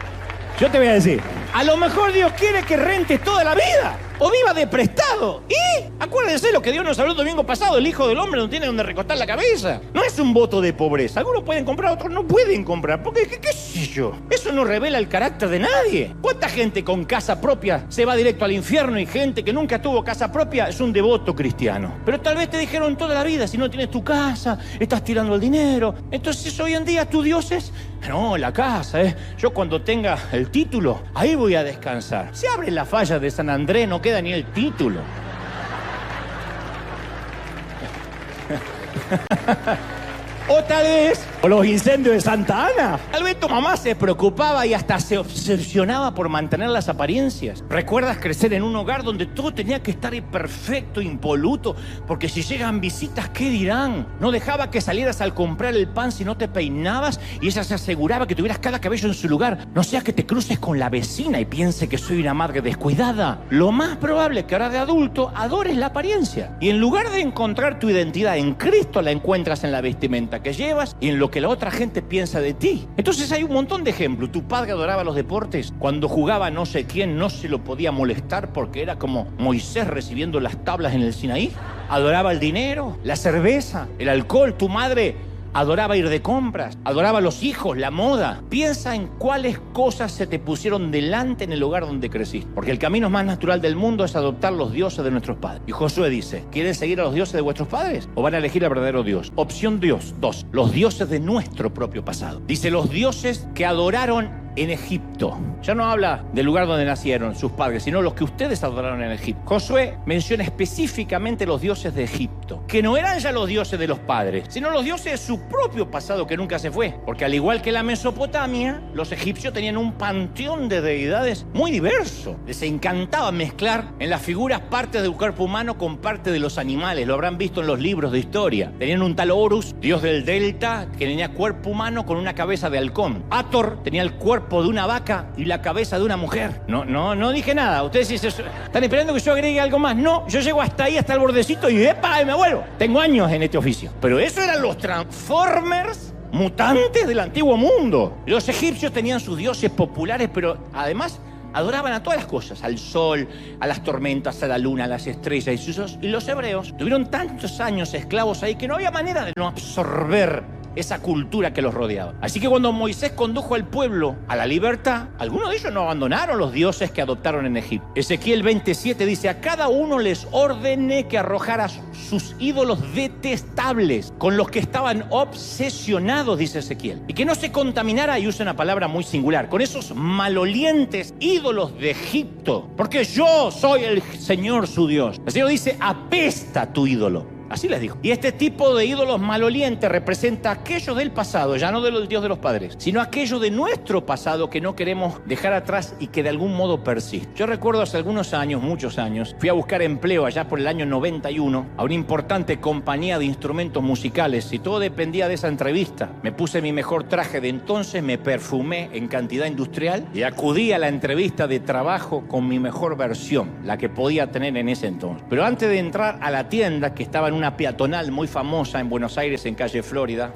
Yo te voy a decir, a lo mejor Dios quiere que rentes toda la vida o viva de prestado. Y acuérdense lo que Dios nos habló el domingo pasado: el Hijo del Hombre no tiene donde recostar la cabeza. No es un voto de pobreza. Algunos pueden comprar, otros no pueden comprar. Porque, ¿qué sé yo? Eso no revela el carácter de nadie. ¿Cuánta gente con casa propia se va directo al infierno y gente que nunca tuvo casa propia es un devoto cristiano? Pero tal vez te dijeron toda la vida: si no tienes tu casa, estás tirando el dinero. Entonces hoy en día tu Dios es... No, la casa, yo cuando tenga el título, ahí voy a descansar. Se abre la falla de San Andrés, no queda ni el título. O tal vez, o los incendios de Santa Ana. Tal vez tu mamá se preocupaba y hasta se obsesionaba por mantener las apariencias. ¿Recuerdas crecer en un hogar donde todo tenía que estar perfecto, impoluto? Porque si llegan visitas, ¿qué dirán? No dejaba que salieras al comprar el pan si no te peinabas, y ella se aseguraba que tuvieras cada cabello en su lugar. No sea que te cruces con la vecina y piense que soy una madre descuidada. Lo más probable es que ahora de adulto adores la apariencia. Y en lugar de encontrar tu identidad en Cristo, la encuentras en la vestimenta que llevas y en lo que la otra gente piensa de ti. Entonces hay un montón de ejemplos. Tu padre adoraba los deportes. Cuando jugaba no sé quién, no se lo podía molestar porque era como Moisés recibiendo las tablas en el Sinaí. Adoraba el dinero, la cerveza, el alcohol. Tu madre adoraba ir de compras, adoraba a los hijos, la moda. Piensa en cuáles cosas se te pusieron delante en el lugar donde creciste. Porque el camino más natural del mundo es adoptar los dioses de nuestros padres. Y Josué dice: ¿quieren seguir a los dioses de vuestros padres o van a elegir al verdadero Dios? Opción Dios 2, los dioses de nuestro propio pasado. Dice: los dioses que adoraron en Egipto. Ya no habla del lugar donde nacieron sus padres, sino los que ustedes adoraron en Egipto. Josué menciona específicamente los dioses de Egipto, que no eran ya los dioses de los padres, sino los dioses de su propio pasado que nunca se fue. Porque al igual que la Mesopotamia, los egipcios tenían un panteón de deidades muy diverso. Les encantaba mezclar en las figuras partes del cuerpo humano con parte de los animales. Lo habrán visto en los libros de historia. Tenían un tal Horus, dios del delta, que tenía cuerpo humano con una cabeza de halcón. Hathor tenía el cuerpo de una vaca y la cabeza de una mujer. No dije nada. Ustedes están esperando que yo agregue algo más. No, yo llego hasta ahí, hasta el bordecito y ¡epa! Y me vuelvo. Tengo años en este oficio. Pero eso eran los Transformers mutantes del antiguo mundo. Los egipcios tenían sus dioses populares, pero además adoraban a todas las cosas: al sol, a las tormentas, a la luna, a las estrellas. Y los hebreos tuvieron tantos años esclavos ahí que no había manera de no absorber esa cultura que los rodeaba. Así que cuando Moisés condujo al pueblo a la libertad, algunos de ellos no abandonaron los dioses que adoptaron en Egipto. Ezequiel 27 dice: a cada uno les ordené que arrojara sus ídolos detestables con los que estaban obsesionados, dice Ezequiel, y que no se contaminara, y usa una palabra muy singular, con esos malolientes ídolos de Egipto, porque yo soy el Señor su Dios. El Señor dice: apesta tu ídolo. Así les dijo. Y este tipo de ídolos malolientes representa aquellos del pasado, ya no del Dios de los padres, sino aquellos de nuestro pasado que no queremos dejar atrás y que de algún modo persiste. Yo recuerdo hace algunos años, muchos años, fui a buscar empleo allá por el año 91 a una importante compañía de instrumentos musicales y todo dependía de esa entrevista. Me puse mi mejor traje de entonces, me perfumé en cantidad industrial y acudí a la entrevista de trabajo con mi mejor versión, la que podía tener en ese entonces. Pero antes de entrar a la tienda, que estaba en una peatonal muy famosa en Buenos Aires, en calle Florida,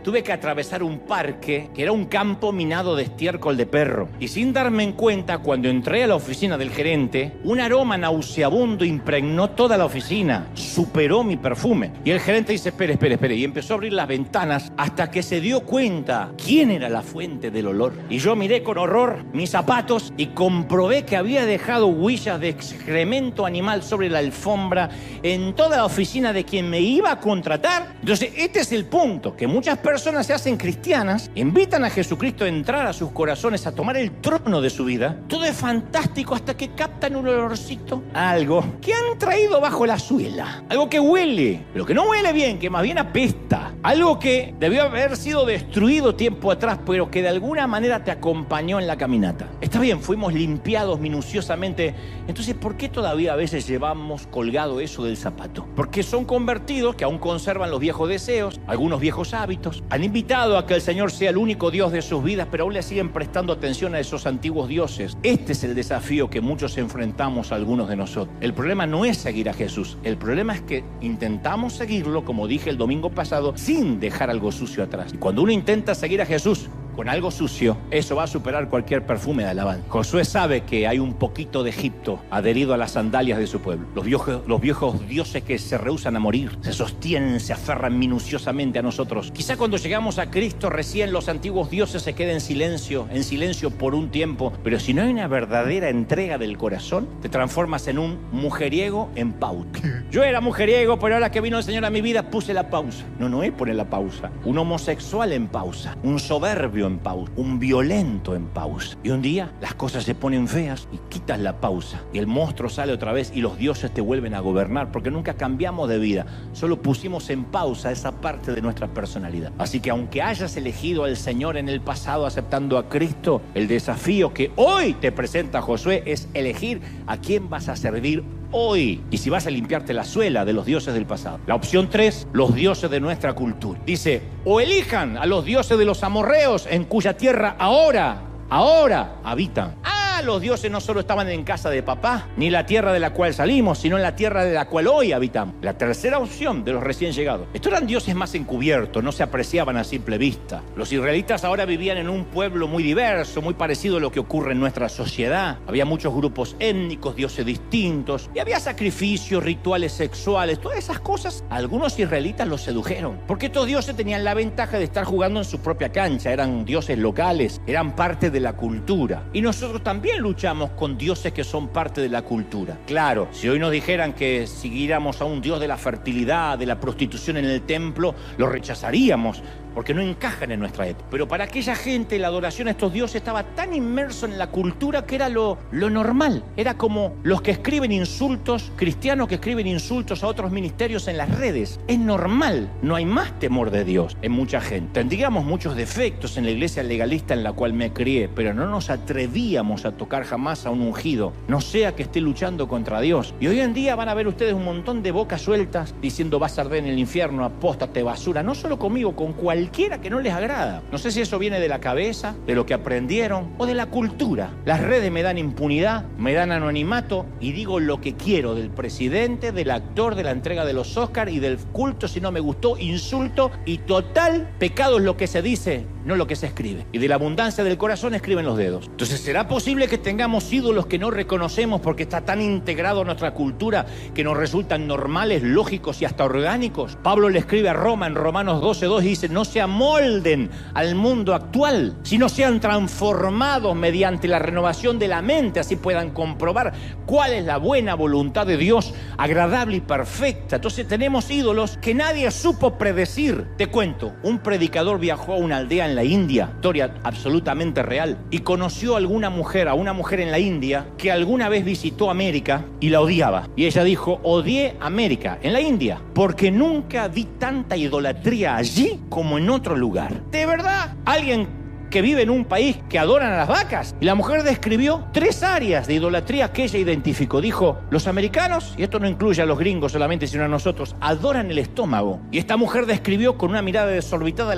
tuve que atravesar un parque que era un campo minado de estiércol de perro. Y sin darme cuenta, cuando entré a la oficina del gerente, un aroma nauseabundo impregnó toda la oficina, superó mi perfume. Y el gerente dice: espere, y empezó a abrir las ventanas hasta que se dio cuenta quién era la fuente del olor. Y yo miré con horror mis zapatos y comprobé que había dejado huellas de excremento animal sobre la alfombra en toda la oficina de de quien me iba a contratar. Entonces, este es el punto, que muchas personas se hacen cristianas, invitan a Jesucristo a entrar a sus corazones, a tomar el trono de su vida. Todo es fantástico hasta que captan un olorcito, algo que han traído bajo la suela, algo que huele, pero que no huele bien, que más bien apesta, algo que debió haber sido destruido tiempo atrás, pero que de alguna manera te acompañó en la caminata. Está bien, fuimos limpiados minuciosamente, entonces ¿por qué todavía a veces llevamos colgado eso del zapato? Porque son convertidos que aún conservan los viejos deseos, algunos viejos hábitos, han invitado a que el Señor sea el único Dios de sus vidas, pero aún le siguen prestando atención a esos antiguos dioses. Este es el desafío que muchos enfrentamos a algunos de nosotros. El problema no es seguir a Jesús, el problema es que intentamos seguirlo, como dije el domingo pasado, sin dejar algo sucio atrás. Y cuando uno intenta seguir a Jesús con algo sucio, eso va a superar cualquier perfume de alabanza. Josué sabe que hay un poquito de Egipto adherido a las sandalias de su pueblo. Los viejos dioses que se rehúsan a morir, se sostienen, se aferran minuciosamente a nosotros. Quizá cuando llegamos a Cristo recién los antiguos dioses se queden en silencio por un tiempo, pero si no hay una verdadera entrega del corazón, te transformas en un mujeriego en pausa. Yo era mujeriego, pero ahora que vino el Señor a mi vida puse la pausa. No es poner la pausa. Un homosexual en pausa, un soberbio en pausa, un violento en pausa. Y un día las cosas se ponen feas y quitas la pausa y el monstruo sale otra vez y los dioses te vuelven a gobernar, porque nunca cambiamos de vida, solo pusimos en pausa esa parte de nuestra personalidad. Así que aunque hayas elegido al Señor en el pasado aceptando a Cristo, el desafío que hoy te presenta Josué es elegir a quién vas a servir hoy, y si vas a limpiarte la suela de los dioses del pasado. La opción 3, los dioses de nuestra cultura. Dice, o elijan a los dioses de los amorreos en cuya tierra ahora habitan. Los dioses no solo estaban en casa de papá, ni la tierra de la cual salimos, sino en la tierra de la cual hoy habitamos. La tercera opción de los recién llegados. Estos eran dioses más encubiertos, no se apreciaban a simple vista. Los israelitas ahora vivían en un pueblo muy diverso, muy parecido a lo que ocurre en nuestra sociedad. Había muchos grupos étnicos, dioses distintos, y había sacrificios, rituales sexuales, todas esas cosas. Algunos israelitas los sedujeron, porque estos dioses tenían la ventaja de estar jugando en su propia cancha, eran dioses locales, eran parte de la cultura. Y nosotros también luchamos con dioses que son parte de la cultura. Claro, si hoy nos dijeran que siguiéramos a un dios de la fertilidad, de la prostitución en el templo, lo rechazaríamos, porque no encajan en nuestra época. Pero para aquella gente la adoración a estos dioses estaba tan inmerso en la cultura que era lo normal. Era como los que escriben insultos, cristianos que escriben insultos a otros ministerios en las redes. Es normal, no hay más temor de Dios en mucha gente. Tendríamos muchos defectos en la iglesia legalista en la cual me crié, pero no nos atrevíamos a tocar jamás a un ungido, no sea que esté luchando contra Dios. Y hoy en día van a ver ustedes un montón de bocas sueltas diciendo vas a arder en el infierno, apóstate, basura, no solo conmigo, con cualquiera que no les agrada. No sé si eso viene de la cabeza, de lo que aprendieron o de la cultura. Las redes me dan impunidad, me dan anonimato y digo lo que quiero del presidente, del actor, de la entrega de los Oscars y del culto. Si no me gustó, insulto, y total, pecado es lo que se dice, no lo que se escribe. Y de la abundancia del corazón escriben los dedos. Entonces, ¿será posible que tengamos ídolos que no reconocemos porque está tan integrado a nuestra cultura que nos resultan normales, lógicos y hasta orgánicos? Pablo le escribe a Roma en Romanos 12:2 y dice, no se amolden al mundo actual, sino sean transformados mediante la renovación de la mente, así puedan comprobar cuál es la buena voluntad de Dios, agradable y perfecta. Entonces tenemos ídolos que nadie supo predecir. Te cuento, un predicador viajó a una aldea en la India, historia absolutamente real, y conoció a una mujer en la India que alguna vez visitó América y la odiaba. Y ella dijo, odié América, en la India, porque nunca vi tanta idolatría allí como en otro lugar. ¿De verdad? ¿Alguien que vive en un país que adoran a las vacas? Y la mujer describió 3 áreas de idolatría que ella identificó. Dijo, los americanos, y esto no incluye a los gringos solamente, sino a nosotros, adoran el estómago. Y esta mujer describió con una mirada desorbitada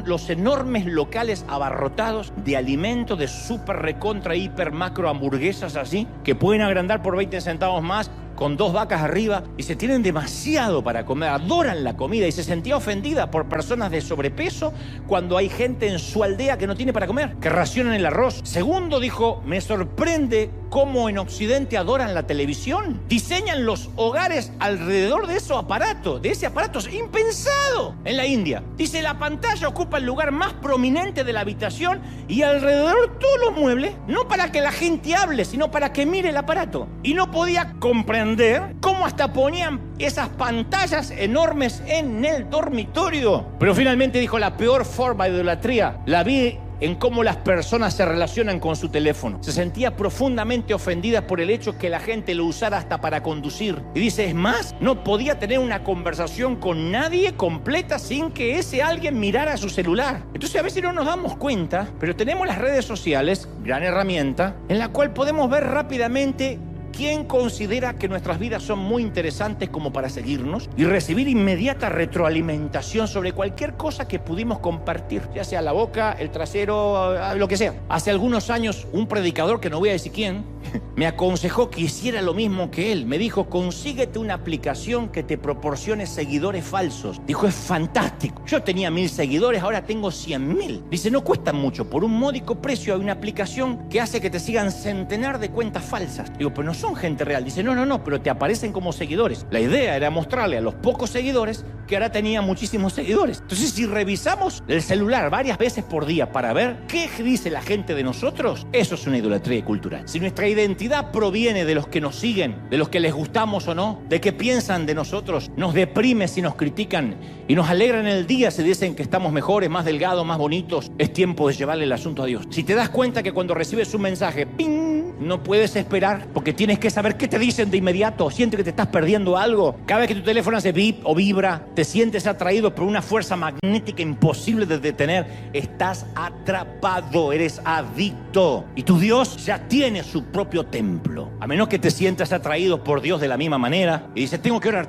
los enormes locales abarrotados de alimentos, de súper recontra hiper macro hamburguesas así, que pueden agrandar por 20 centavos más, con 2 vacas arriba, y se tienen demasiado para comer, adoran la comida, y se sentía ofendida por personas de sobrepeso cuando hay gente en su aldea que no tiene para comer, que racionan el arroz. Segundo, dijo, me sorprende cómo en Occidente adoran la televisión, diseñan los hogares alrededor de ese aparato, es impensado en la India. Dice, la pantalla ocupa el lugar más prominente de la habitación y alrededor todos los muebles, no para que la gente hable, sino para que mire el aparato. Y no podía comprender entender cómo hasta ponían esas pantallas enormes en el dormitorio. Pero finalmente dijo, la peor forma de idolatría la vi en cómo las personas se relacionan con su teléfono. Se sentía profundamente ofendida por el hecho que la gente lo usara hasta para conducir. Y dice, es más, no podía tener una conversación con nadie completa sin que ese alguien mirara su celular. Entonces a veces no nos damos cuenta, pero tenemos las redes sociales, gran herramienta, en la cual podemos ver rápidamente quién considera que nuestras vidas son muy interesantes como para seguirnos y recibir inmediata retroalimentación sobre cualquier cosa que pudimos compartir, ya sea la boca, el trasero, lo que sea. Hace algunos años, un predicador, que no voy a decir quién, me aconsejó que hiciera lo mismo que él. Me dijo, consíguete una aplicación que te proporcione seguidores falsos. Dijo, es fantástico. Yo tenía 1000 seguidores, ahora tengo 100.000. Dice, no cuesta mucho. Por un módico precio hay una aplicación que hace que te sigan centenar de cuentas falsas. Digo, pero no son gente real. Dice, no, pero te aparecen como seguidores. La idea era mostrarle a los pocos seguidores que ahora tenía muchísimos seguidores. Entonces, si revisamos el celular varias veces por día para ver qué dice la gente de nosotros, eso es una idolatría cultural. Si nuestra identidad proviene de los que nos siguen, de los que les gustamos o no, de qué piensan de nosotros, nos deprime si nos critican y nos alegra en el día si dicen que estamos mejores, más delgados, más bonitos, es tiempo de llevarle el asunto a Dios. Si te das cuenta que cuando recibes un mensaje, ¡ping!, no puedes esperar porque tienes que saber qué te dicen de inmediato, sientes que te estás perdiendo algo. Cada vez que tu teléfono hace bip o vibra, te sientes atraído por una fuerza magnética imposible de detener. Estás atrapado, eres adicto. Y tu Dios ya tiene su propio templo. A menos que te sientas atraído por Dios de la misma manera y dices, tengo que orar.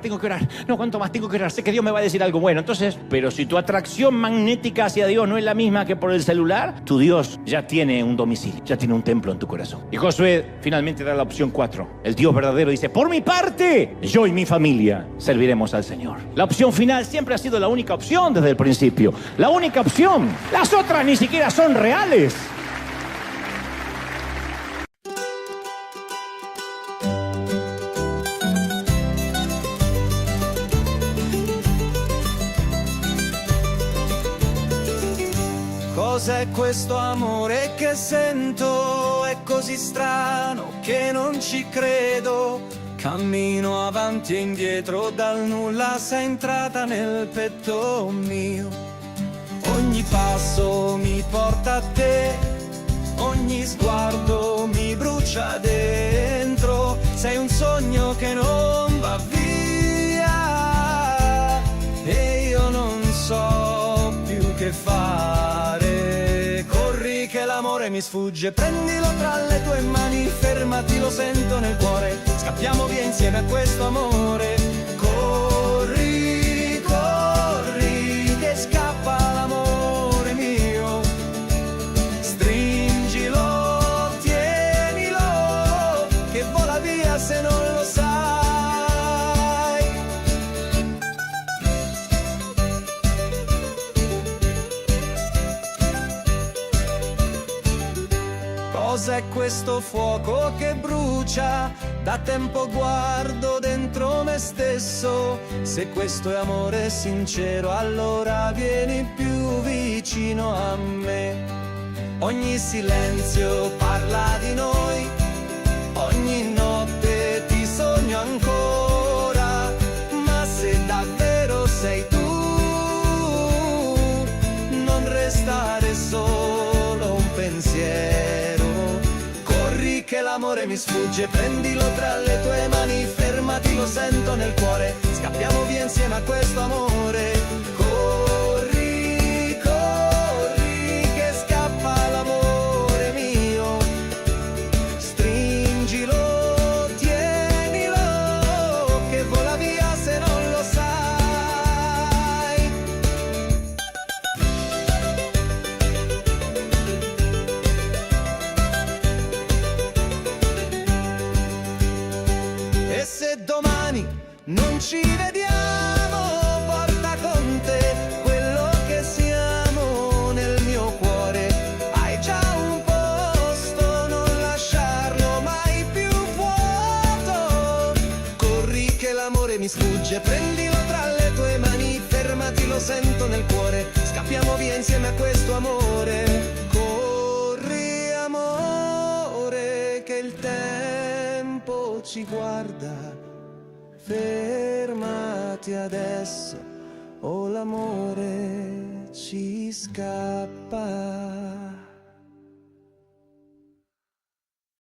No, ¿cuánto más tengo que orar? Sé que Dios me va a decir algo bueno. Entonces, pero si tu atracción magnética hacia Dios no es la misma que por el celular, tu Dios ya tiene un domicilio, ya tiene un templo en tu corazón. Y Josué finalmente da la opción 4. El Dios verdadero dice, por mi parte, yo y mi familia serviremos al Señor. La opción final siempre ha sido la única opción desde el principio. La única opción. Las otras ni siquiera son reales. Cos'è questo amore che sento? È così strano che non ci credo. Cammino avanti e indietro, dal nulla sei entrata nel petto mio. Ogni passo mi porta a te, ogni sguardo mi brucia dentro. Sei un sogno che non va via e io non so più che fare. Corri che l'amore mi sfugge, prendilo tra le tue mani, fermati, lo sento nel cuore. Scappiamo via insieme a questo amore. Corri, corri, che scappa l'amore mio. Stringilo, tienilo, che vola via se non lo sai. Cos'è questo fuoco che brucia? Da tempo guardo dentro me stesso. Se questo è amore sincero, allora vieni più vicino a me. Ogni silenzio parla di noi, ogni notte ti sogno ancora. Ma se davvero sei tu, non restare solo un pensiero. Che l'amore mi sfugge, prendilo tra le tue mani, fermati, lo sento nel cuore. Scappiamo via insieme a questo amore. Corri, corri, che scappa l'amore mio. Stringilo, tienilo, che vola via se non lo sai. E se domani non ci vediamo, porta con te quello che siamo nel mio cuore. Hai già un posto, non lasciarlo mai più vuoto. Corri che l'amore mi sfugge, prendilo tra le tue mani, fermati, lo sento nel cuore. Scappiamo via insieme a questo amore. Corri amore, che il tempo ci guarda fermati adesso o l'amore ci scappa.